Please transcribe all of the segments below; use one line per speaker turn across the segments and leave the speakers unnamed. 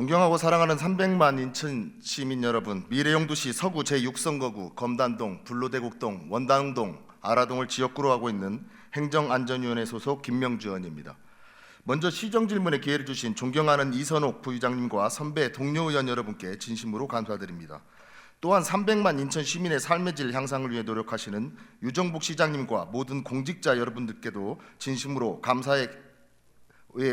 존경하고 사랑하는 300만 인천 시민 여러분, 미래용도시 서구 제6선거구 검단동, 불로대곡동, 원당동, 아라동을 지역구로 하고 있는 행정안전위원회 소속 김명주 의원입니다. 먼저 시정 질문에 기회를 주신 존경하는 이선옥 부의장님과 선배 동료 의원 여러분께 진심으로 감사드립니다. 또한 300만 인천 시민의 삶의 질 향상을 위해 노력하시는 유정복 시장님과 모든 공직자 여러분들께도 진심으로 감사의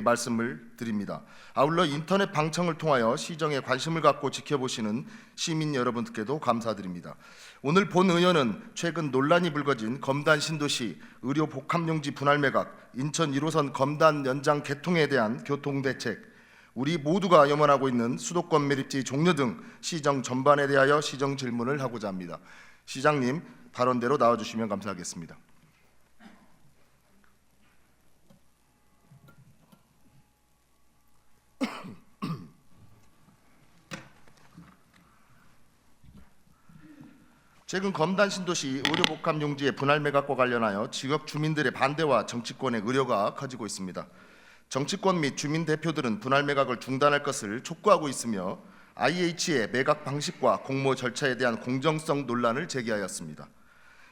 말씀을 드립니다. 아울러 인터넷 방청을 통하여 시정에 관심을 갖고 지켜보시는 시민 여러분들께도 감사드립니다. 오늘 본 의원은 최근 논란이 불거진 검단 신도시 의료 복합용지 분할 매각, 인천 1호선 검단 연장 개통에 대한 교통대책, 우리 모두가 염원하고 있는 수도권 매립지 종료 등 시정 전반에 대하여 시정 질문을 하고자 합니다. 시장님, 발언대로 나와주시면 감사하겠습니다. 최근 검단 신도시 의료복합용지의 분할 매각과 관련하여 지역 주민들의 반대와 정치권의 우려가 커지고 있습니다. 정치권 및 주민 대표들은 분할 매각을 중단할 것을 촉구하고 있으며 IH의 매각 방식과 공모 절차에 대한 공정성 논란을 제기하였습니다.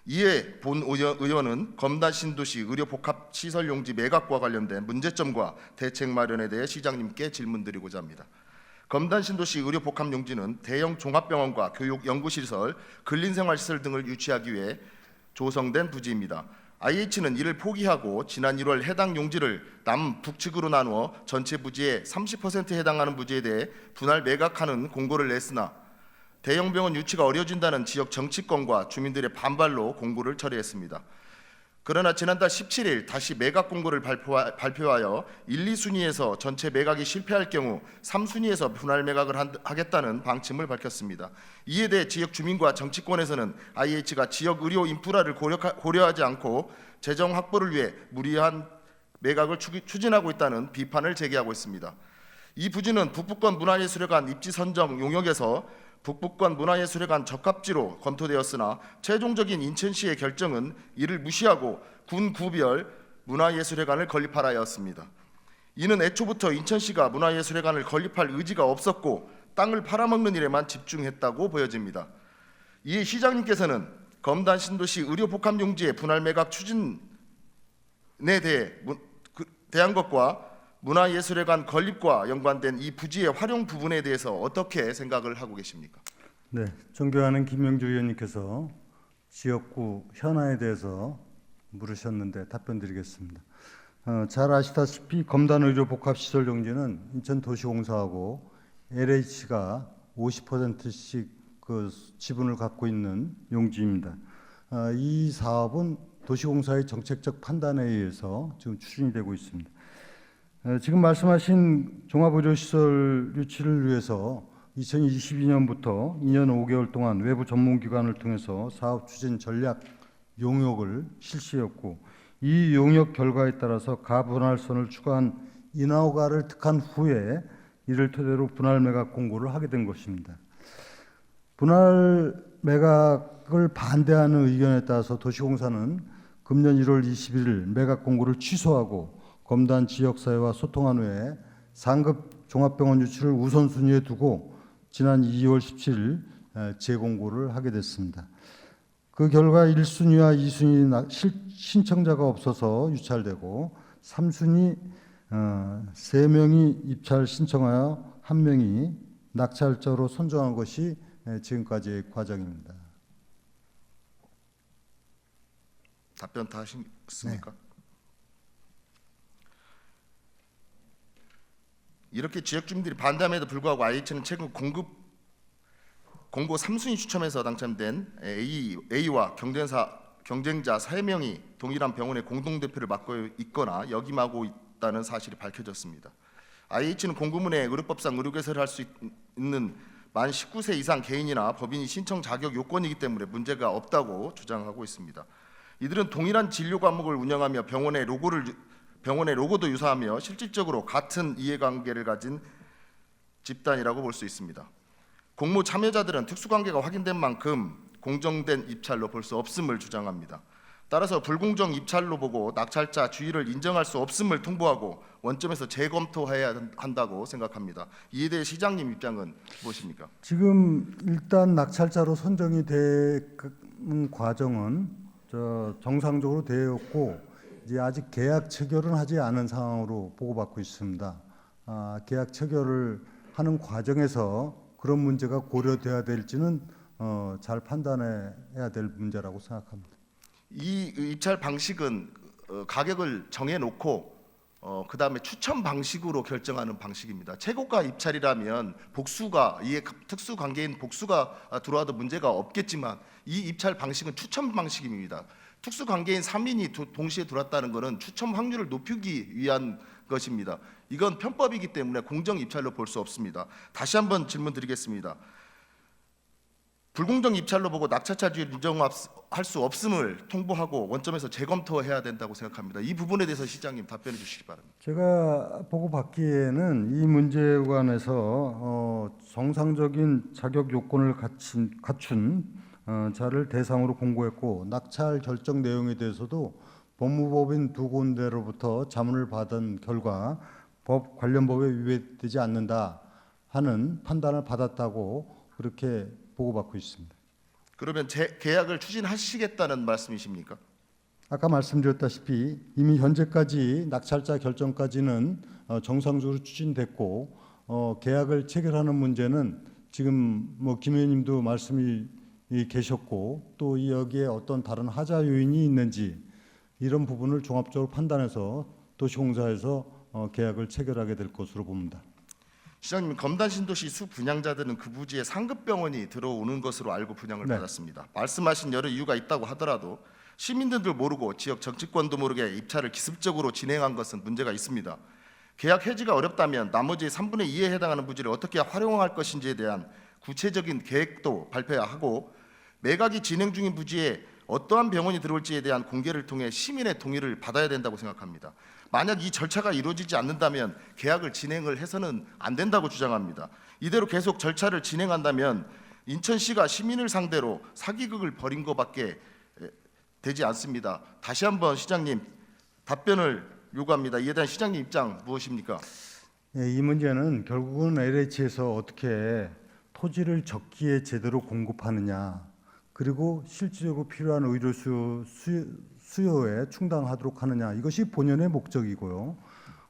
이에 본 의원은 검단 신도시 의료복합시설용지 매각과 관련된 문제점과 대책 마련에 대해 시장님께 질문드리고자 합니다. 검단 신도시 의료복합용지는 대형 종합병원과 교육 연구시설, 근린생활시설 등을 유치하기 위해 조성된 부지입니다. IH는 이를 포기하고 지난 1월 해당 용지를 남, 북측으로 나누어 전체 부지의 30%에 해당하는 부지에 대해 분할 매각하는 공고를 냈으나 대형 병원 유치가 어려워진다는 지역 정치권과 주민들의 반발로 공고를 처리했습니다. 그러나 지난달 17일 다시 매각 공고를 발표하여 1, 2순위에서 전체 매각이 실패할 경우 3순위에서 분할 매각을 하겠다는 방침을 밝혔습니다. 이에 대해 지역 주민과 정치권에서는 IH가 지역 의료 인프라를 고려하지 않고 재정 확보를 위해 무리한 매각을 추진하고 있다는 비판을 제기하고 있습니다. 이 부지는 북부권 문화예술회관 입지 선정 용역에서 북부권 문화예술회관 적합지로 검토되었으나 최종적인 인천시의 결정은 이를 무시하고 군 구별 문화예술회관을 건립하라 하였습니다. 이는 애초부터 인천시가 문화예술회관을 건립할 의지가 없었고 땅을 팔아먹는 일에만 집중했다고 보여집니다. 이에 시장님께서는 검단 신도시 의료복합용지의 분할 매각 추진에 대한 것과 문화예술회관 건립과 연관된 이 부지의 활용 부분에 대해서 어떻게 생각을 하고 계십니까?
네, 존경하는 김명주 의원님께서 지역구 현안에 대해서 물으셨는데 답변드리겠습니다. 잘 아시다시피 검단 의료 복합시설 용지는 인천도시공사하고 LH가 50%씩 그 지분을 갖고 있는 용지입니다. 이 사업은 도시공사의 정책적 판단에 의해서 지금 추진이 되고 있습니다. 지금 말씀하신 종합의료시설 유치를 위해서 2022년부터 2년 5개월 동안 외부 전문기관을 통해서 사업 추진 전략 용역을 실시했고 이 용역 결과에 따라서 가분할선을 추가한 인하우가를 득한 후에 이를 토대로 분할 매각 공고를 하게 된 것입니다. 분할 매각을 반대하는 의견에 따라서 도시공사는 금년 1월 21일 매각 공고를 취소하고 검단 지역사회와 소통한 후에 상급 종합병원 유치를 우선순위에 두고 지난 2월 17일 재공고를 하게 됐습니다. 그 결과 1순위와 2순위 신청자가 없어서 유찰되고 3순위 3명이 입찰 신청하여 1명이 낙찰자로 선정한 것이 지금까지의 과정입니다.
답변 다 하셨습니까? 네. 이렇게 지역 주민들이 반대함에도 불구하고 IH는 최근 공고 3순위 추첨에서 당첨된 A와 경쟁자 3명이 동일한 병원의 공동대표를 맡고 있거나 역임하고 있다는 사실이 밝혀졌습니다. IH는 공고문에 의료법상 의료개설을 할 수 있는 만 19세 이상 개인이나 법인이 신청 자격 요건이기 때문에 문제가 없다고 주장하고 있습니다. 이들은 동일한 진료 과목을 운영하며 병원의 로고도 유사하며 실질적으로 같은 이해관계를 가진 집단이라고 볼 수 있습니다. 공모 참여자들은 특수관계가 확인된 만큼 공정된 입찰로 볼 수 없음을 주장합니다. 따라서 불공정 입찰로 보고 낙찰자 주의를 인정할 수 없음을 통보하고 원점에서 재검토해야 한다고 생각합니다. 이에 대해 시장님 입장은 무엇입니까?
지금 일단 낙찰자로 선정이 된 과정은 정상적으로 되었고 이제 아직 계약 체결은 하지 않은 상황으로 보고받고 있습니다. 계약 체결을 하는 과정에서 그런 문제가 고려돼야 될지는 잘 판단해야 될 문제라고 생각합니다.
이 입찰 방식은 가격을 정해놓고 그 다음에 추첨 방식으로 결정하는 방식입니다. 최고가 입찰이라면 복수가 이에 특수 관계인 복수가 들어와도 문제가 없겠지만 이 입찰 방식은 추첨 방식입니다. 특수 관계인 3인이 동시에 들어왔다는 것은 추첨 확률을 높이기 위한 것입니다. 이건 편법이기 때문에 공정 입찰로 볼 수 없습니다. 다시 한번 질문드리겠습니다. 불공정 입찰로 보고 낙찰자주의를 인정할 수 없음을 통보하고 원점에서 재검토해야 된다고 생각합니다. 이 부분에 대해서 시장님 답변해 주시기 바랍니다.
제가 보고받기에는 이 문제에 관해서 정상적인 자격 요건을 갖춘 자를 대상으로 공고했고 낙찰 결정 내용에 대해서도 법무법인 두 군데로부터 자문을 받은 결과 법 관련 법에 위배되지 않는다 하는 판단을 받았다고 그렇게 보고받고 있습니다.
그러면 계약을 추진하시겠다는 말씀이십니까?
아까 말씀드렸다시피 이미 현재까지 낙찰자 결정까지는 정상적으로 추진됐고 계약을 체결하는 문제는 지금 김 의원님도 말씀이 계셨고 또 여기에 어떤 다른 하자 요인이 있는지 이런 부분을 종합적으로 판단해서 도시공사에서 계약을 체결하게 될 것으로 봅니다.
시장님, 검단 신도시 수 분양자들은 그 부지에 상급 병원이 들어오는 것으로 알고 분양을
네.
받았습니다. 말씀하신 여러 이유가 있다고 하더라도 시민들도 모르고 지역 정치권도 모르게 입찰을 기습적으로 진행한 것은 문제가 있습니다. 계약 해지가 어렵다면 나머지 3분의 2에 해당하는 부지를 어떻게 활용할 것인지에 대한 구체적인 계획도 발표해야 하고 매각이 진행 중인 부지에 어떠한 병원이 들어올지에 대한 공개를 통해 시민의 동의를 받아야 된다고 생각합니다. 만약 이 절차가 이루어지지 않는다면 계약을 진행을 해서는 안 된다고 주장합니다. 이대로 계속 절차를 진행한다면 인천시가 시민을 상대로 사기극을 벌인 것밖에 되지 않습니다. 다시 한번 시장님 답변을 요구합니다. 이에 대한 시장님 입장 무엇입니까?
이 문제는 결국은 LH에서 어떻게 토지를 적기에 제대로 공급하느냐 그리고 실질적으로 필요한 의료 수요에 충당하도록 하느냐 이것이 본연의 목적이고요.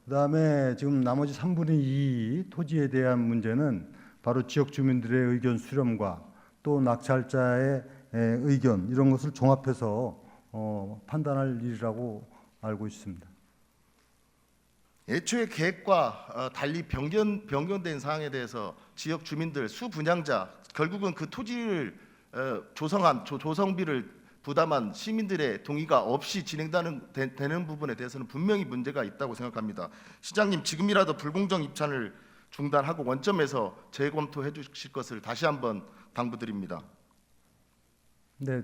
그다음에 지금 나머지 3분의 2 토지에 대한 문제는 바로 지역 주민들의 의견 수렴과 또 낙찰자의 의견 이런 것을 종합해서 판단할 일이라고 알고 있습니다.
애초에 계획과 달리 변경된 사항에 대해서 지역 주민들 수분양자 결국은 그 토지를 조성한 조성비를 부담한 시민들의 동의가 없이 진행되는 부분에 대해서는 분명히 문제가 있다고 생각합니다. 시장님, 지금이라도 불공정 입찰을 중단하고 원점에서 재검토해 주실 것을 다시 한번 당부드립니다.
네,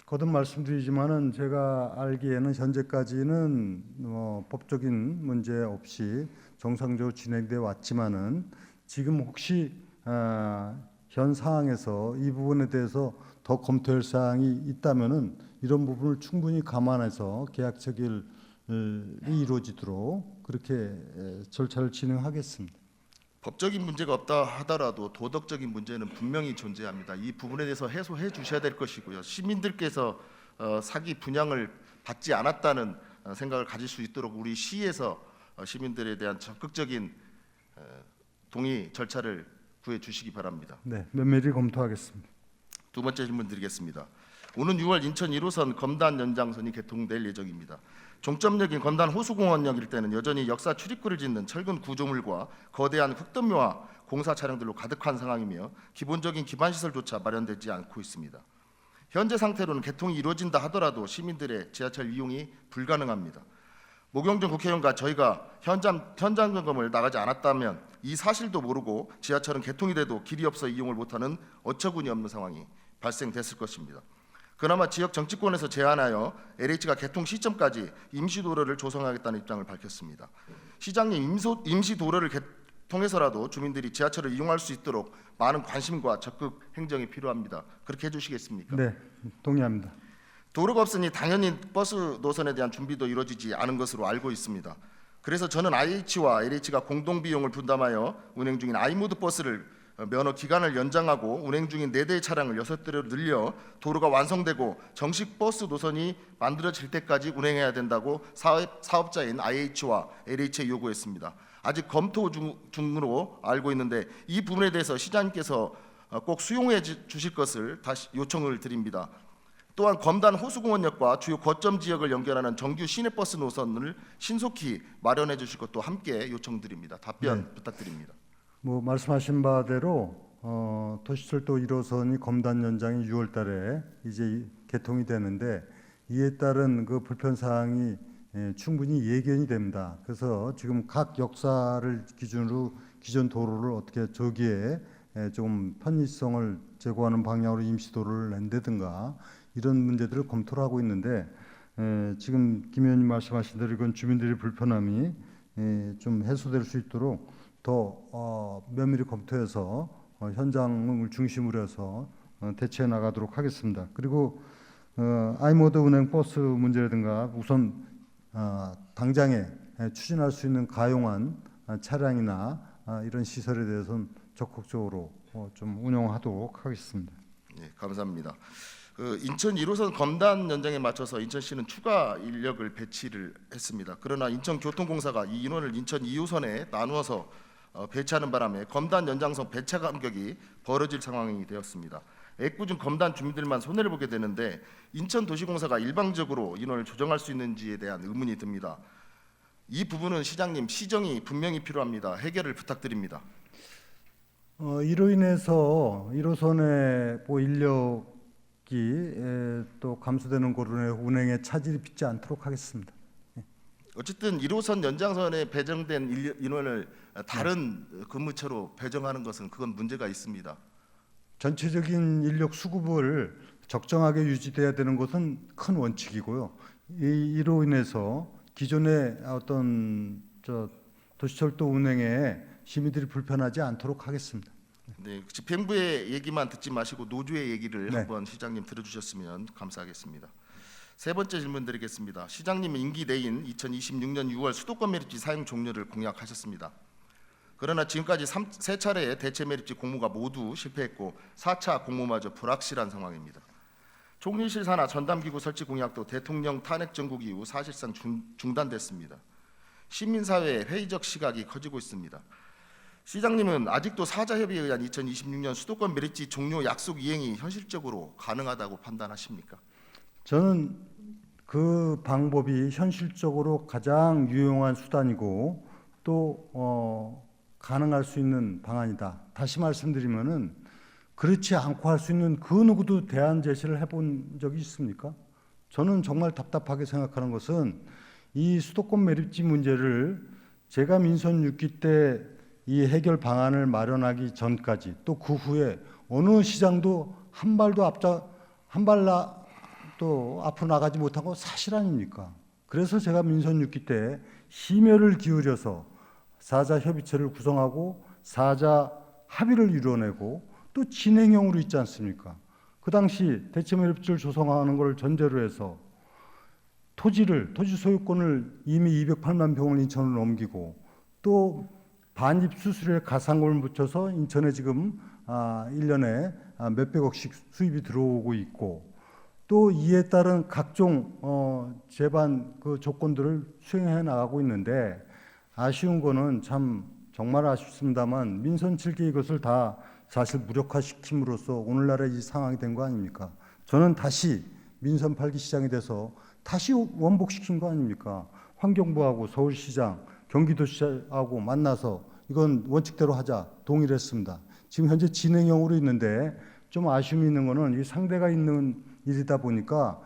거듭 말씀드리지만은 제가 알기에는 현재까지는 법적인 문제 없이 정상적으로 진행돼 왔지만은 지금 혹시 현 상황에서 이 부분에 대해서 더 검토할 사항이 있다면은 이런 부분을 충분히 감안해서 계약 체결이 이루어지도록 그렇게 절차를 진행하겠습니다.
법적인 문제가 없다 하더라도 도덕적인 문제는 분명히 존재합니다. 이 부분에 대해서 해소해 주셔야 될 것이고요. 시민들께서 사기 분양을 받지 않았다는 생각을 가질 수 있도록 우리 시에서 시민들에 대한 적극적인 동의 절차를 구해 주시기 바랍니다.
네, 면밀히 검토하겠습니다.
두 번째 질문 드리겠습니다. 오는 6월 인천 1호선 검단 연장선이 개통될 예정입니다. 종점역인 검단 호수공원역 일대는 여전히 역사 출입구를 짓는 철근 구조물과 거대한 흙더미와 공사 차량들로 가득한 상황이며 기본적인 기반시설조차 마련되지 않고 있습니다. 현재 상태로는 개통이 이루어진다 하더라도 시민들의 지하철 이용이 불가능합니다. 모경준 국회의원과 저희가 현장 점검을 나가지 않았다면 이 사실도 모르고 지하철은 개통이 돼도 길이 없어 이용을 못하는 어처구니 없는 상황이 발생됐을 것입니다. 그나마 지역 정치권에서 제안하여 LH가 개통 시점까지 임시도로를 조성하겠다는 입장을 밝혔습니다. 시장님, 임시도로를 통해서라도 주민들이 지하철을 이용할 수 있도록 많은 관심과 적극 행정이 필요합니다. 그렇게 해주시겠습니까?
네, 동의합니다.
도로가 없으니 당연히 버스 노선에 대한 준비도 이루어지지 않은 것으로 알고 있습니다. 그래서 저는 IH와 LH가 공동 비용을 분담하여 운행 중인 아이모드 버스를 면허 기간을 연장하고 운행 중인 4대의 차량을 6대로 늘려 도로가 완성되고 정식 버스 노선이 만들어질 때까지 운행해야 된다고 사업자인 IH와 LH에 요구했습니다. 아직 검토 중으로 알고 있는데 이 부분에 대해서 시장님께서 꼭 수용해 주실 것을 다시 요청을 드립니다. 또한 검단 호수공원역과 주요 거점 지역을 연결하는 정규 시내버스 노선을 신속히 마련해 주실 것도 함께 요청드립니다. 답변 부탁드립니다.
뭐 말씀하신 바대로 도시철도 1호선이 검단 연장이 6월달에 이제 개통이 되는데 이에 따른 그 불편 사항이 충분히 예견이 됩니다. 그래서 지금 각 역사를 기준으로 기존 도로를 어떻게 저기에 좀 편의성을 제고하는 방향으로 임시도로를 낸다든가 이런 문제들을 검토를 하고 있는데 지금 김 의원님 말씀하신 대로 이건 주민들의 불편함이 좀 해소될 수 있도록 더 면밀히 검토해서 현장을 중심으로 해서 대처해 나가도록 하겠습니다. 그리고 아이모드 운행 버스 문제라든가 우선 당장에 추진할 수 있는 가용한 차량이나 이런 시설에 대해서는 적극적으로 좀 운영하도록 하겠습니다.
네, 감사합니다. 인천 1호선 검단 연장에 맞춰서 인천시는 추가 인력을 배치를 했습니다. 그러나 인천교통공사가 이 인원을 인천 2호선에 나누어서 배치하는 바람에 검단 연장선 배차 간격이 벌어질 상황이 되었습니다. 애꿎은 검단 주민들만 손해를 보게 되는데 인천도시공사가 일방적으로 인원을 조정할 수 있는지에 대한 의문이 듭니다. 이 부분은 시장님 시정이 분명히 필요합니다. 해결을 부탁드립니다.
이로 인해서 1호선의 뭐 인력이 또 감소되는 거로 운행에 차질이 빚지 않도록 하겠습니다.
어쨌든 1호선 연장선에 배정된 인원을 다른 근무처로 배정하는 것은 그건 문제가 있습니다.
전체적인 인력 수급을 적정하게 유지돼야 되는 것은 큰 원칙이고요. 이로 인해서 기존의 어떤 도시철도 운행에 시민들이 불편하지 않도록 하겠습니다.
네, 집행부의 얘기만 듣지 마시고 노조의 얘기를
네.
한번 시장님 들어주셨으면 감사하겠습니다. 세 번째 질문 드리겠습니다. 시장님은 임기 내인 2026년 6월 수도권 매립지 사용 종료를 공약하셨습니다. 그러나 지금까지 3차례의 대체 매립지 공모가 모두 실패했고 4차 공모마저 불확실한 상황입니다. 총리실 산하 전담기구 설치 공약도 대통령 탄핵 정국 이후 사실상 중단됐습니다. 시민사회의 회의적 시각이 커지고 있습니다. 시장님은 아직도 사자협의에 의한 2026년 수도권 매립지 종료 약속 이행이 현실적으로 가능하다고 판단하십니까?
저는 그 방법이 현실적으로 가장 유용한 수단이고 또 가능할 수 있는 방안이다. 다시 말씀드리면은 그렇지 않고 할 수 있는 그 누구도 대안 제시를 해본 적이 있습니까? 저는 정말 답답하게 생각하는 것은 이 수도권 매립지 문제를 제가 민선 6기 때 이 해결 방안을 마련하기 전까지 또 그 후에 어느 시장도 한 발도 또 앞으로 나가지 못한 건 사실 아닙니까? 그래서 제가 민선 6기 때 심혈을 기울여서 사자 협의체를 구성하고 사자 합의를 이뤄내고 또 진행형으로 있지 않습니까? 그 당시 대체 매립지를 조성하는 걸 전제로 해서 토지 소유권을 이미 208만 평을 인천으로 넘기고 또 반입 수수료에 가상금을 붙여서 인천에 지금 1년에 몇백억씩 수입이 들어오고 있고 또 이에 따른 각종 제반 그 조건들을 수행해 나가고 있는데 아쉬운 거는 참 정말 아쉽습니다만 민선 7기 이것을 다 사실 무력화시킴으로써 오늘날의 이 상황이 된 거 아닙니까? 저는 다시 민선 8기 시장이 돼서 다시 원복시킨 거 아닙니까? 환경부하고 서울시장, 경기도시하고 만나서 이건 원칙대로 하자 동의했습니다. 지금 현재 진행형으로 있는데 좀 아쉬움이 있는 거는 이 상대가 있는 일이다 보니까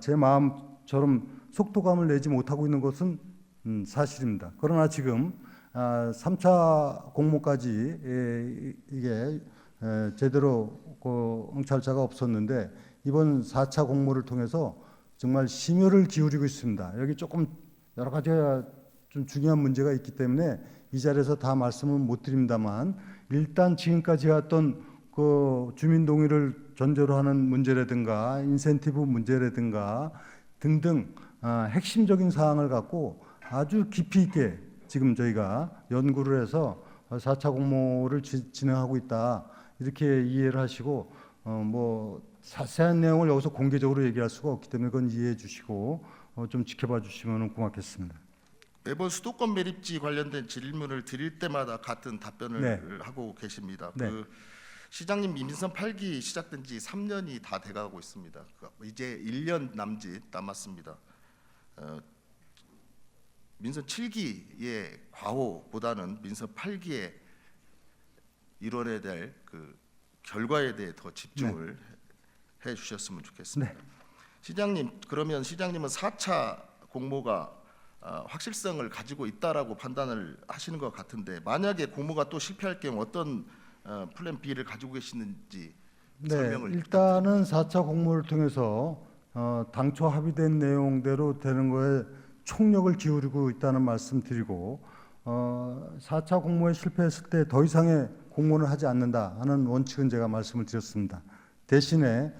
제 마음처럼 속도감을 내지 못하고 있는 것은 사실입니다. 그러나 지금 3차 공모까지 이게 제대로 응찰자가 없었는데 이번 4차 공모를 통해서 정말 심혈을 기울이고 있습니다. 여기 조금 여러 가지가 좀 중요한 문제가 있기 때문에 이 자리에서 다 말씀은 못 드립니다만 일단 지금까지 해왔던 그 주민 동의를 전제로 하는 문제라든가 인센티브 문제라든가 등등 핵심적인 사항을 갖고 아주 깊이 있게 지금 저희가 연구를 해서 4차 공모를 진행하고 있다. 이렇게 이해를 하시고 뭐 자세한 내용을 여기서 공개적으로 얘기할 수가 없기 때문에 그건 이해해 주시고 좀 지켜봐 주시면 고맙겠습니다.
매번 수도권 매립지 관련된 질문을 드릴 때마다 같은 답변을
네.
하고 계십니다.
네.
그 시장님 민선 8기 시작된 지 3년이 다 돼가고 있습니다. 이제 1년 남짓 남았습니다. 민선 7기의 과오보다는 민선 8기의 이뤄내야 될 그 결과에 대해 더 집중을 해 주셨으면 좋겠습니다.
네.
시장님, 그러면 시장님은 4차 공모가 확실성을 가지고 있다라고 판단을 하시는 것 같은데, 만약에 공모가 또 실패할 경우 어떤 플랜 B를 가지고 계시는지
네,
설명을
일단은 4차 공모를 통해서 당초 합의된 내용대로 되는 거에 총력을 기울이고 있다는 말씀드리고 4차 공모에 실패했을 때 더 이상의 공모를 하지 않는다 하는 원칙은 제가 말씀을 드렸습니다. 대신에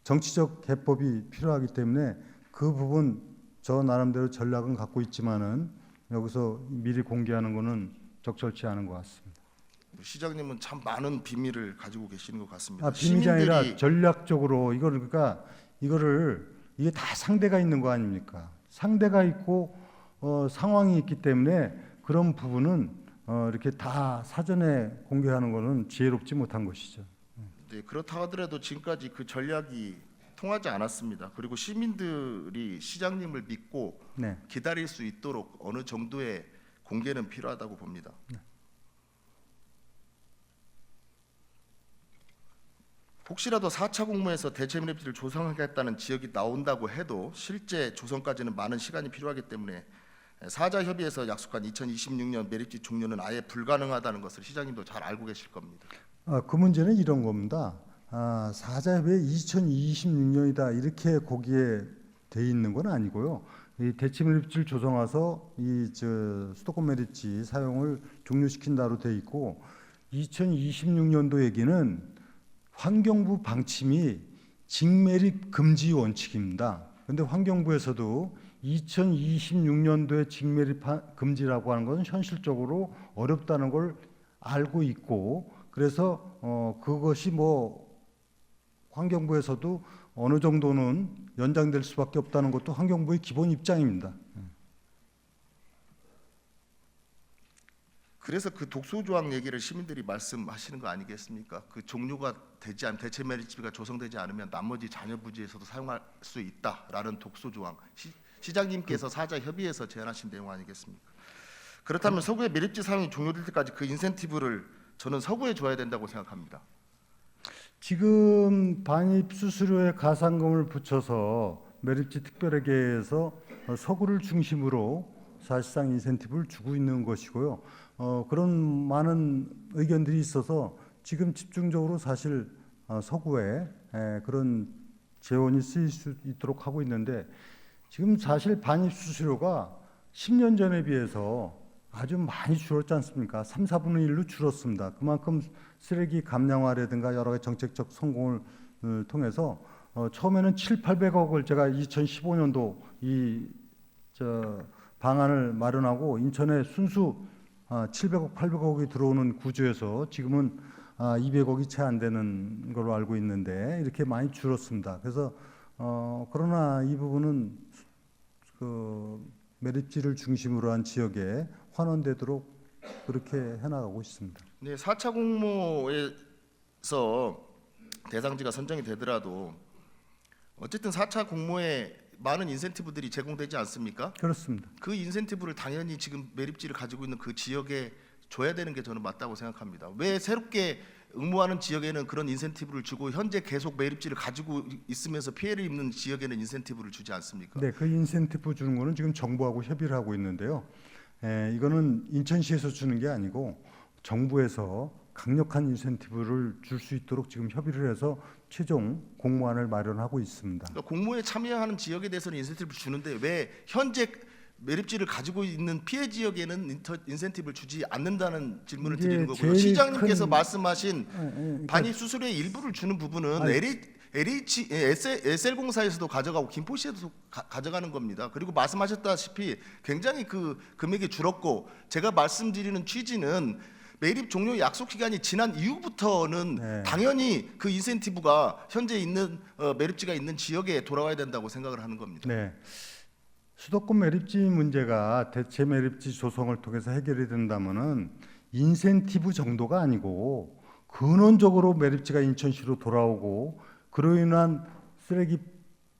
정치적 해법이 필요하기 때문에 그 부분 저 나름대로 전략은 갖고 있지만은 여기서 미리 공개하는 것은 적절치 않은 것 같습니다.
시장님은 참 많은 비밀을 가지고 계시는 것 같습니다.
비밀이 아니라
시민들이
전략적으로 이거를 이게 다 상대가 있는 거 아닙니까? 상대가 있고 상황이 있기 때문에 그런 부분은 이렇게 다 사전에 공개하는 것은 지혜롭지 못한 것이죠.
네, 그렇다 하더라도 지금까지 그 전략이 통하지 않았습니다. 그리고 시민들이 시장님을 믿고
네.
기다릴 수 있도록 어느 정도의 공개는 필요하다고 봅니다. 혹시라도 4차 공모에서 대체 매립지를 조성하겠다는 지역이 나온다고 해도 실제 조성까지는 많은 시간이 필요하기 때문에 사자 협의에서 약속한 2026년 매립지 종료는 아예 불가능하다는 것을 시장님도 잘 알고 계실 겁니다.
그 문제는 이런 겁니다. 사자협의 2026년이다 이렇게 거기에 돼 있는 건 아니고요. 이 대체 매립지를 조성해서 수도권 매립지 사용을 종료시킨다로 돼 있고 2026년도 얘기는 환경부 방침이 직매립 금지 원칙입니다. 그런데 환경부에서도 2026년도에 직매립 금지라고 하는 것은 현실적으로 어렵다는 걸 알고 있고 그래서 그것이 환경부에서도 어느 정도는 연장될 수밖에 없다는 것도 환경부의 기본 입장입니다.
그래서 그 독소 조항 얘기를 시민들이 말씀하시는 거 아니겠습니까? 그 종료가 되지 않 대체 매립지가 조성되지 않으면 나머지 잔여 부지에서도 사용할 수 있다라는 독소 조항. 시장님께서 사자 협의에서 제안하신 내용 아니겠습니까? 그렇다면 서구의 매립지 사용이 종료될 때까지 그 인센티브를 저는 서구에 줘야 된다고 생각합니다.
지금 반입 수수료에 가산금을 붙여서 매립지 특별회계에서 서구를 중심으로 사실상 인센티브를 주고 있는 것이고요. 그런 많은 의견들이 있어서 지금 집중적으로 사실 서구에 그런 재원이 쓰일 수 있도록 하고 있는데 지금 사실 반입 수수료가 10년 전에 비해서 아주 많이 줄었지 않습니까? 3, 4분의 1로 줄었습니다. 그만큼 쓰레기 감량화라든가 여러 가지 정책적 성공을 통해서 처음에는 7, 800억을 제가 2015년도 방안을 마련하고 인천에 순수 700억, 800억이 들어오는 구조에서 지금은 200억이 채 안 되는 걸로 알고 있는데 이렇게 많이 줄었습니다. 그래서 그러나 이 부분은 그 매립지를 중심으로 한 지역에 환원되도록 그렇게 해나가고 있습니다.
네, 4차 공모에서 대상지가 선정이 되더라도 어쨌든 4차 공모에 많은 인센티브들이 제공되지 않습니까?
그렇습니다.
그 인센티브를 당연히 지금 매립지를 가지고 있는 그 지역에 줘야 되는 게 저는 맞다고 생각합니다. 왜 새롭게 응모하는 지역에는 그런 인센티브를 주고 현재 계속 매립지를 가지고 있으면서 피해를 입는 지역에는 인센티브를 주지 않습니까?
네, 그 인센티브 주는 거는 지금 정부하고 협의를 하고 있는데요. 이거는 인천시에서 주는 게 아니고 정부에서 강력한 인센티브를 줄 수 있도록 지금 협의를 해서 최종 공모안을 마련하고 있습니다.
그러니까 공모에 참여하는 지역에 대해서는 인센티브를 주는데 왜 현재 매립지를 가지고 있는 피해 지역에는 인센티브를 주지 않는다는 질문을
이게
드리는 거고요.
제일
시장님께서
큰-
말씀하신
그러니까
반입 수수료의 일부를 주는 부분은
아니,
SL공사에서도 가져가고 김포시에도 가져가는 겁니다. 그리고 말씀하셨다시피 굉장히 그 금액이 줄었고, 제가 말씀드리는 취지는 매립 종료 약속 기간이 지난 이후부터는
네.
당연히 그 인센티브가 현재 있는 매립지가 있는 지역에 돌아와야 된다고 생각을 하는 겁니다.
네. 수도권 매립지 문제가 대체 매립지 조성을 통해서 해결이 된다면은 인센티브 정도가 아니고 근원적으로 매립지가 인천시로 돌아오고 그로 인한 쓰레기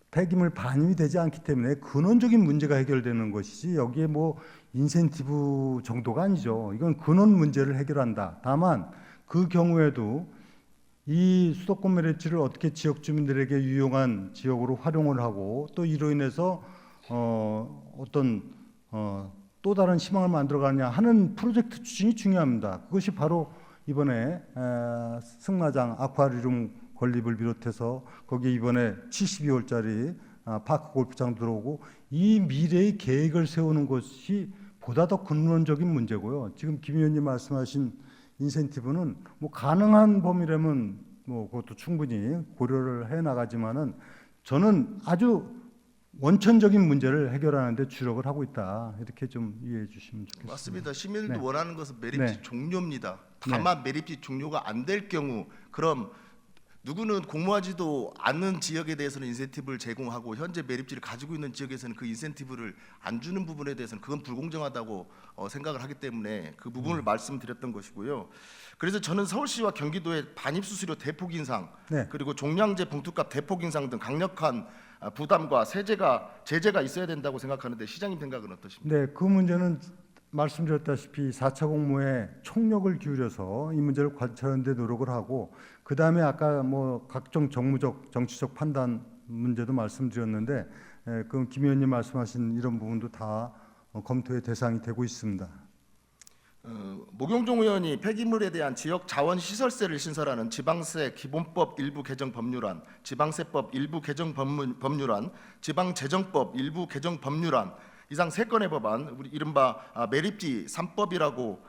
폐기물 반입이 되지 않기 때문에 근원적인 문제가 해결되는 것이지 여기에 뭐 인센티브 정도가 아니죠. 이건 근원 문제를 해결한다. 다만 그 경우에도 이 수도권 매립지를 어떻게 지역 주민들에게 유용한 지역으로 활용을 하고 또 이로 인해서 어떤 또 다른 희망을 만들어가느냐 하는 프로젝트 추진이 중요합니다. 그것이 바로 이번에 승마장 아쿠아리움 건립을 비롯해서 거기에 이번에 72홀짜리 파크 골프장 들어오고 이 미래의 계획을 세우는 것이 보다 더 근원적인 문제고요. 지금 김 의원님 말씀하신 인센티브는 뭐 가능한 범위라면 뭐 그것도 충분히 고려를 해 나가지만은 저는 아주 원천적인 문제를 해결하는 데 주력을 하고 있다. 이렇게 좀 이해해 주시면 좋겠습니다.
맞습니다. 시민들도
네.
원하는 것은 매립지
네.
종료입니다. 다만 매립지 종료가 안 될 경우, 그럼 누구는 공모하지도 않는 지역에 대해서는 인센티브를 제공하고 현재 매립지를 가지고 있는 지역에서는 그 인센티브를 안 주는 부분에 대해서는 그건 불공정하다고 생각을 하기 때문에 그 부분을 말씀드렸던 것이고요. 그래서 저는 서울시와 경기도의 반입수수료 대폭 인상,
네.
그리고 종량제 봉투값 대폭 인상 등 강력한 부담과 제재가 있어야 된다고 생각하는데, 시장님 생각은 어떠십니까?
네, 그 문제는 말씀드렸다시피 4차 공모에 총력을 기울여서 이 문제를 관찰하는 데 노력을 하고 그다음에 아까 뭐 각종 정무적 정치적 판단 문제도 말씀드렸는데 그 김 의원님 말씀하신 이런 부분도 다 검토의 대상이 되고 있습니다.
목용종 의원이 폐기물에 대한 지역 자원 시설세를 신설하는 지방세 기본법 일부 개정 법률안, 지방세법 일부 개정 법률안, 지방재정법 일부 개정 법률안, 이상 3건의 법안, 우리 이른바 매립지 3법이라고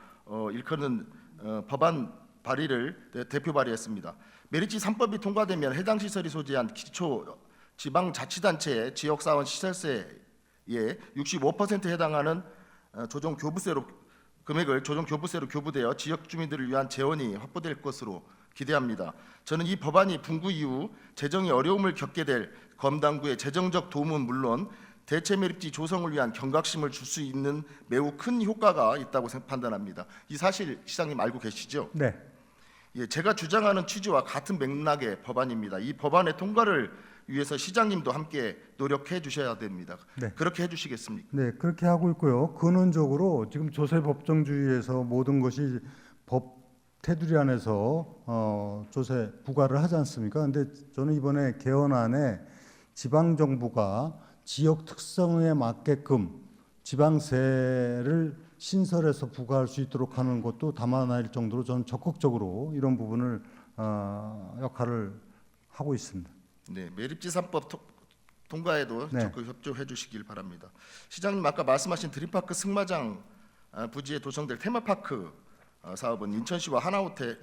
일컫는 법안 발의를 대표 발의했습니다. 매립지 3법이 통과되면 해당 시설이 소재한 기초 지방자치단체의 지역사원 시설세의 65%에 해당하는 조정 교부세로 금액을 조정 교부세로 교부되어 지역 주민들을 위한 재원이 확보될 것으로 기대합니다. 저는 이 법안이 분구 이후 재정이 어려움을 겪게 될 검당구의 재정적 도움은 물론 대체 매립지 조성을 위한 경각심을 줄 수 있는 매우 큰 효과가 있다고 판단합니다. 이 사실 시장님 알고 계시죠?
네,
예, 제가 주장하는 취지와 같은 맥락의 법안입니다. 이 법안의 통과를 위해서 시장님도 함께 노력해 주셔야 됩니다.
네.
그렇게 해주시겠습니까?
네, 그렇게 하고 있고요. 근원적으로 지금 조세 법정주의에서 모든 것이 법 테두리 안에서 조세 부과를 하지 않습니까? 근데 저는 이번에 개헌안에 지방 정부가 지역 특성에 맞게끔 지방세를 신설해서 부과할 수 있도록 하는 것도 담아낼 정도로 저는 적극적으로 이런 부분을 역할을 하고 있습니다.
네, 매립지 3법 통과에도
네.
적극 협조해 주시길 바랍니다. 시장님 아까 말씀하신 드림파크 승마장 부지에 도성될 테마파크 사업은 인천시와 하나호텔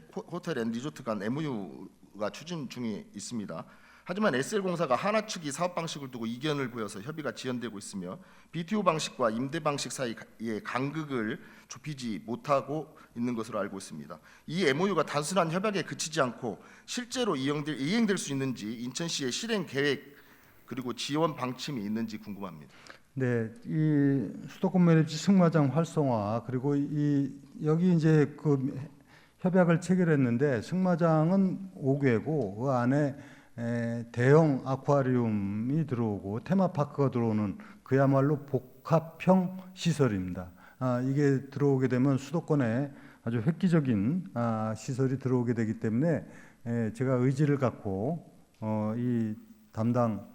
앤 리조트 간 MOU가 추진 중에 있습니다. 하지만 SL공사가 하나 측이 사업 방식을 두고 이견을 보여서 협의가 지연되고 있으며 BTO 방식과 임대 방식 사이의 간극을 좁히지 못하고 있는 것으로 알고 있습니다. 이 MOU가 단순한 협약에 그치지 않고 실제로 이행될 수 있는지 인천시의 실행 계획 그리고 지원 방침이 있는지 궁금합니다.
네, 이 수도권 매립지 승마장 활성화 그리고 여기 이제 그 협약을 체결했는데 승마장은 5개고 그 안에 대형 아쿠아리움이 들어오고 테마파크가 들어오는 그야말로 복합형 시설입니다. 이게 들어오게 되면 수도권에 아주 획기적인 시설이 들어오게 되기 때문에 제가 의지를 갖고 이 담당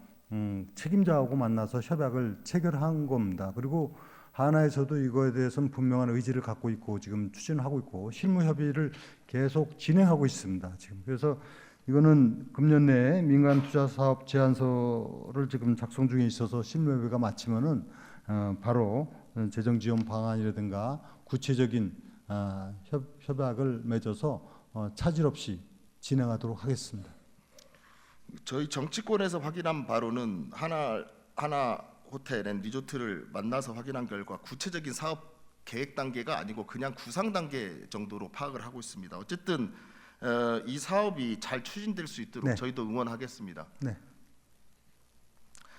책임자하고 만나서 협약을 체결한 겁니다. 그리고 하나에서도 이거에 대해서는 분명한 의지를 갖고 있고 지금 추진하고 있고 실무 협의를 계속 진행하고 있습니다. 지금 그래서 이거는 금년 내에 민간 투자 사업 제안서를 지금 작성 중에 있어서 실무 협의가 마치면은 바로 재정 지원 방안이라든가 구체적인 협약을 맺어서 차질 없이 진행하도록 하겠습니다.
저희 정치권에서 확인한 바로는 하나 호텔 앤 리조트를 만나서 확인한 결과 구체적인 사업 계획 단계가 아니고 그냥 구상 단계 정도로 파악을 하고 있습니다. 어쨌든 이 사업이 잘 추진될 수 있도록
네.
저희도 응원하겠습니다.
네.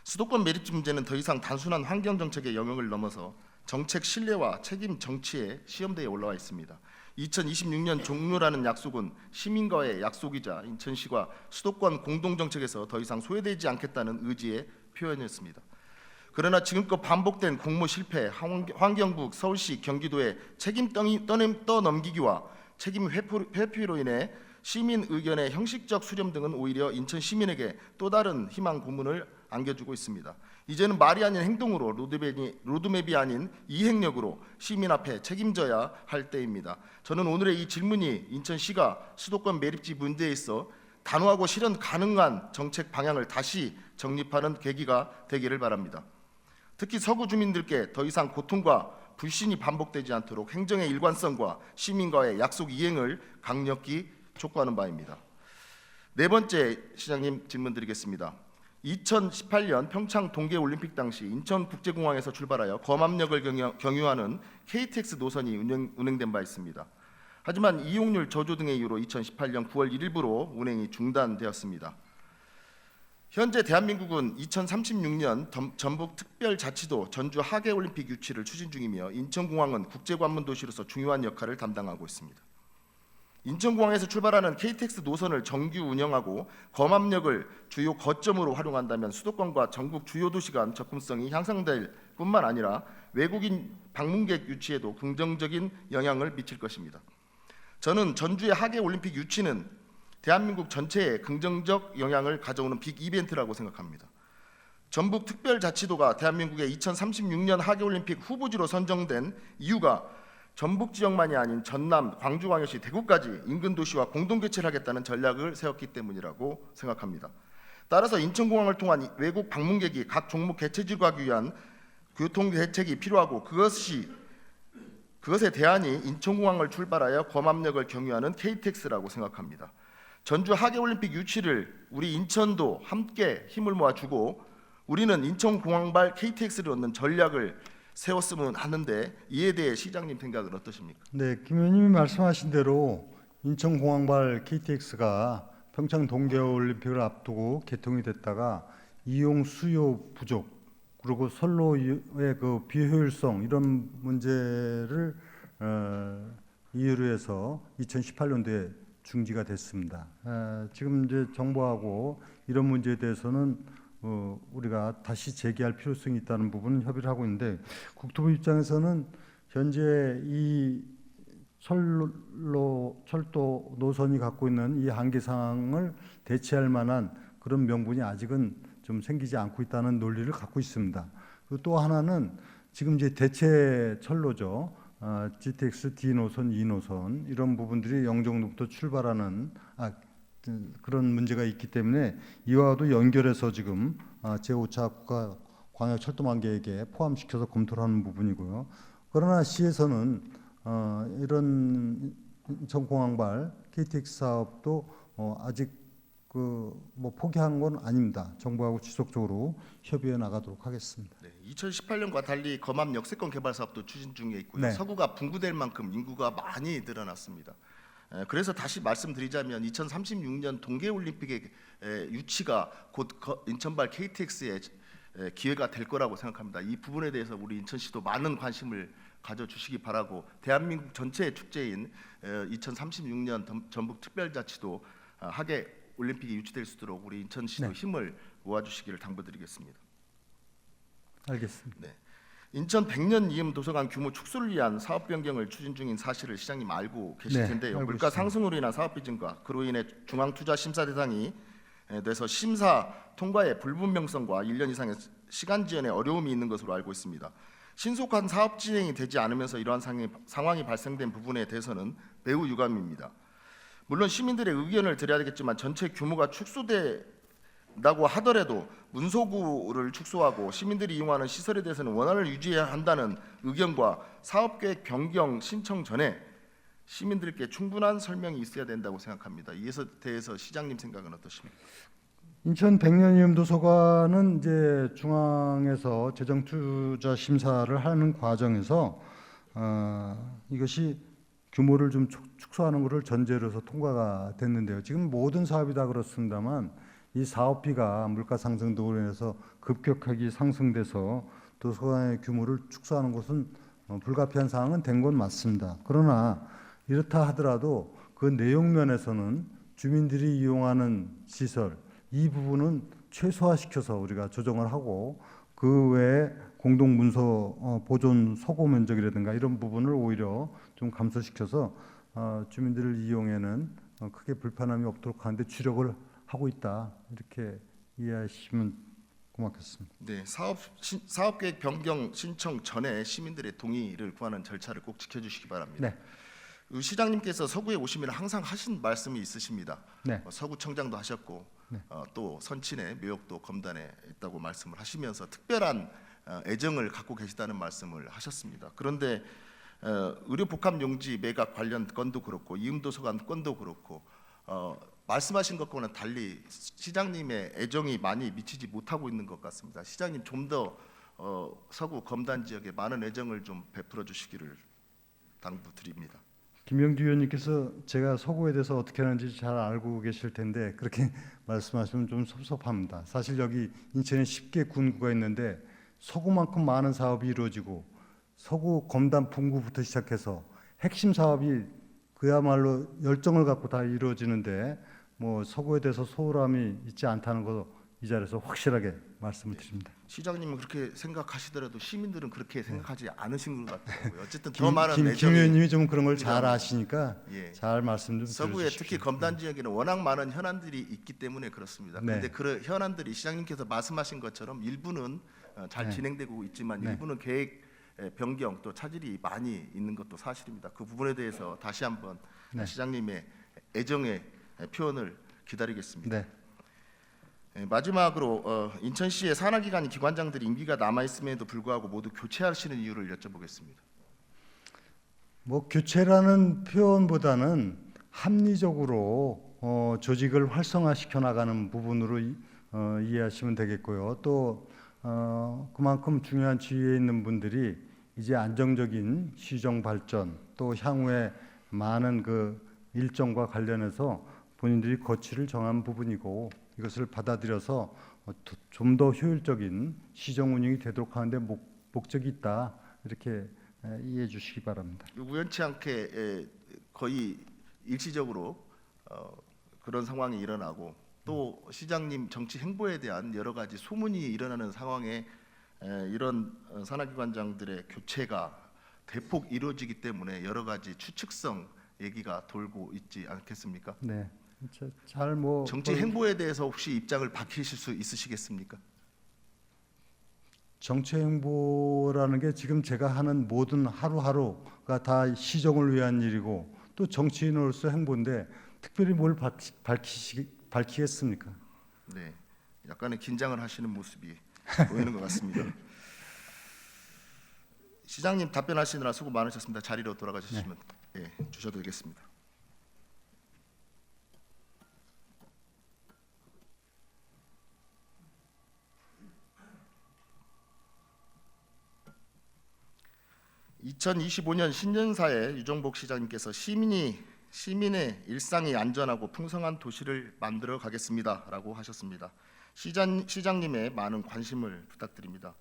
수도권 매립지 문제는 더 이상 단순한 환경 정책의 영역을 넘어서 정책 신뢰와 책임 정치의 시험대에 올라와 있습니다. 2026년 종료라는 약속은 시민과의 약속이자 인천시가 수도권 공동정책에서 더 이상 소외되지 않겠다는 의지의 표현이었습니다. 그러나 지금껏 반복된 공모 실패, 환경부, 서울시, 경기도의 책임 떠넘기기와 책임 회피로 인해 시민 의견의 형식적 수렴 등은 오히려 인천 시민에게 또 다른 희망 고문을 안겨주고 있습니다. 이제는 말이 아닌 행동으로 로드맵이 아닌 이행력으로 시민 앞에 책임져야 할 때입니다. 저는 오늘의 이 질문이 인천시가 수도권 매립지 문제에 있어 단호하고 실현 가능한 정책 방향을 다시 정립하는 계기가 되기를 바랍니다. 특히 서구 주민들께 더 이상 고통과 불신이 반복되지 않도록 행정의 일관성과 시민과의 약속 이행을 강력히 촉구하는 바입니다. 네 번째 시장님 질문 드리겠습니다. 2018년 평창 동계올림픽 당시 인천국제공항에서 출발하여 검암역을 경유하는 KTX 노선이 운행된 바 있습니다. 하지만 이용률 저조 등의 이유로 2018년 9월 1일부로 운행이 중단되었습니다. 현재 대한민국은 2036년 전북특별자치도 전주 하계올림픽 유치를 추진 중이며 인천공항은 국제관문도시로서 중요한 역할을 담당하고 있습니다. 인천공항에서 출발하는 KTX 노선을 정규 운영하고 검암역을 주요 거점으로 활용한다면 수도권과 전국 주요 도시 간 접근성이 향상될 뿐만 아니라 외국인 방문객 유치에도 긍정적인 영향을 미칠 것입니다. 저는 전주의 하계올림픽 유치는 대한민국 전체에 긍정적 영향을 가져오는 빅 이벤트라고 생각합니다. 전북특별자치도가 대한민국의 2036년 하계올림픽 후보지로 선정된 이유가 전북 지역만이 아닌 전남, 광주광역시, 대구까지 인근 도시와 공동 개최를 하겠다는 전략을 세웠기 때문이라고 생각합니다. 따라서 인천공항을 통한 외국 방문객이 각 종목 개최지로 가기 위한 교통 대책이 필요하고 그것에 대안이 인천공항을 출발하여 검암역을 경유하는 KTX라고 생각합니다. 전주 하계올림픽 유치를 우리 인천도 함께 힘을 모아주고 우리는 인천공항발 KTX를 얻는 전략을 세웠으면 하는데 이에 대해 시장님 생각은 어떠십니까?
네, 김 의원님이 말씀하신 대로 인천공항발 KTX가 평창 동계올림픽을 앞두고 개통이 됐다가 이용 수요 부족 그리고 선로의 그 비효율성 이런 문제를 이유로 해서 2018년도에 중지가 됐습니다. 지금 이제 정부하고 이런 문제에 대해서는 우리가 다시 재개할 필요성이 있다는 부분은 협의를 하고 있는데 국토부 입장에서는 현재 이 철도 노선이 갖고 있는 이 한계 상황을 대체할 만한 그런 명분이 아직은 좀 생기지 않고 있다는 논리를 갖고 있습니다. 그리고 또 하나는 지금 이제 대체 철로죠. GTX D 노선, E 노선 이런 부분들이 영종도부터 출발하는 그런 문제가 있기 때문에 이와도 연결해서 지금 제5차 국가 광역 철도망 계획에 포함시켜서 검토를 하는 부분이고요. 그러나 시에서는 이런 인천공항발 KTX 사업도 아직 뭐 포기한 건 아닙니다. 정부하고 지속적으로 협의해 나가도록 하겠습니다.
네, 2018년과 달리 검암 역세권 개발 사업도 추진 중에 있고요.
네.
서구가 분구될 만큼 인구가 많이 늘어났습니다. 그래서 다시 말씀드리자면 2036년 동계올림픽의 유치가 곧 인천발 KTX의 기회가 될 거라고 생각합니다. 이 부분에 대해서 우리 인천시도 많은 관심을 가져주시기 바라고 대한민국 전체의 축제인 2036년 전북특별자치도 하계 올림픽이 유치될 수 있도록 우리 인천시도
네.
힘을 모아주시기를 당부드리겠습니다.
알겠습니다.
네. 인천 100년 이음 도서관 규모 축소를 위한 사업 변경을 추진 중인 사실을 시장님 알고 계실
네,
텐데요.
알고
물가
있습니다.
상승으로 인한 사업비 증가, 그로 인해 중앙투자 심사 대상이 돼서 심사 통과의 불분명성과 1년 이상의 시간 지연에 어려움이 있는 것으로 알고 있습니다. 신속한 사업 진행이 되지 않으면서 이러한 상황이 발생된 부분에 대해서는 매우 유감입니다. 물론 시민들의 의견을 드려야 되겠지만 전체 규모가 축소된다고 하더라도 문소구를 축소하고 시민들이 이용하는 시설에 대해서는 원활을 유지해야 한다는 의견과 사업계획 변경 신청 전에 시민들께 충분한 설명이 있어야 된다고 생각합니다. 이에 대해서 시장님 생각은 어떠십니까?
인천 백년위험도서관은 이제 중앙에서 재정투자 심사를 하는 과정에서 이것이 규모를 좀 축소하는 것을 전제로 해서 통과가 됐는데요. 지금 모든 사업이 다 그렇습니다만 이 사업비가 물가 상승 등으로 인해서 급격하게 상승돼서 도서관의 규모를 축소하는 것은 불가피한 상황은 된 건 맞습니다. 그러나 이렇다 하더라도 그 내용 면에서는 주민들이 이용하는 시설 이 부분은 최소화시켜서 우리가 조정을 하고 그 외에 공동 문서 보존 서고 면적이라든가 이런 부분을 오히려 좀 감소시켜서 주민들을 이용에는 크게 불편함이 없도록 하는데 주력을 하고 있다 이렇게 이해하시면 고맙겠습니다.
네, 사업계획 변경 신청 전에 시민들의 동의를 구하는 절차를 꼭 지켜주시기 바랍니다.
네.
시장님께서 서구에 오시면 항상 하신 말씀이 있으십니다.
네.
서구청장도 하셨고
네.
또 선친의 묘역도 검단에 있다고 말씀을 하시면서 특별한 애정을 갖고 계시다는 말씀을 하셨습니다. 그런데 의료복합용지 매각 관련 건도 그렇고 이음도서관 건도 그렇고 말씀하신 것과는 달리 시장님의 애정이 많이 미치지 못하고 있는 것 같습니다. 시장님 좀 더 서구 검단 지역에 많은 애정을 좀 베풀어 주시기를 당부드립니다.
김영주 의원님께서 제가 서구에 대해서 어떻게 하는지 잘 알고 계실 텐데 그렇게 말씀하시면 좀 섭섭합니다. 사실 여기 인천에 10개 군구가 있는데 서구만큼 많은 사업이 이루어지고 서구 검단 분구부터 시작해서 핵심 사업이 그야말로 열정을 갖고 다 이루어지는데 뭐 서구에 대해서 소홀함이 있지 않다는 거 이 자리에서 확실하게 말씀을 드립니다.
시장님은 그렇게 생각하시더라도 시민들은 그렇게 생각하지 않으신 것 같아요. 어쨌든 더 많은
김
애정이
의원님이 좀 그런 걸 잘 아시니까
예.
잘 말씀 좀
서구에
들어주십시오.
특히 검단 지역에는 워낙 많은 현안들이 있기 때문에 그렇습니다.
네.
그런데 그 현안들이 시장님께서 말씀하신 것처럼 일부는 잘
네.
진행되고 있지만
네.
일부는 계획 변경 또 차질이 많이 있는 것도 사실입니다. 그 부분에 대해서 다시 한번
네.
시장님의 애정의 표현을 기다리겠습니다.
네.
마지막으로 인천시의 산하기관 기관장들이 임기가 남아 있음에도 불구하고 모두 교체하시는 이유를 여쭤보겠습니다.
뭐 교체라는 표현보다는 합리적으로 조직을 활성화시켜 나가는 부분으로 이해하시면 되겠고요. 또 그만큼 중요한 지위에 있는 분들이 이제 안정적인 시정 발전 또 향후에 많은 그 일정과 관련해서 본인들이 거취를 정한 부분이고 이것을 받아들여서 좀 더 효율적인 시정 운영이 되도록 하는데 목적이 있다 이렇게 이해해 주시기 바랍니다.
우연치 않게 거의 일시적으로 그런 상황이 일어나고 또 시장님 정치 행보에 대한 여러 가지 소문이 일어나는 상황에 이런 산하기관장들의 교체가 대폭 이루어지기 때문에 여러 가지 추측성 얘기가 돌고 있지 않겠습니까?
네, 잘 뭐
정치 행보에 대해서 혹시 입장을 밝히실 수 있으시겠습니까?
정치 행보라는 게 지금 제가 하는 모든 하루하루가 다 시정을 위한 일이고 또 정치인으로서 행보인데 특별히 뭘 밝히겠습니까?
네, 약간의 긴장을 하시는 모습이 보이는 것 같습니다. 시장님 답변하시느라 수고 많으셨습니다. 자리로 돌아가주시면 주셔도 되겠습니다. (2025년) 신년사에 유정복 시장님께서 시민의 일상이 안전하고 풍성한 도시를 만들어 가겠습니다라고 하셨습니다. 시장님의 많은 관심을 부탁드립니다.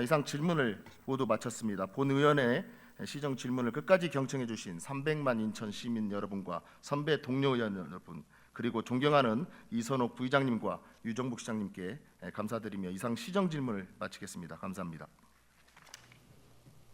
이상 질문을 모두 마쳤습니다. 본 의원의 시정 질문을 끝까지 경청해 주신 300만 인천 시민 여러분과 선배 동료 의원 여러분 그리고 존경하는 이선옥 부의장님과 유정복 시장님께 감사드리며 이상 시정 질문을 마치겠습니다. 감사합니다.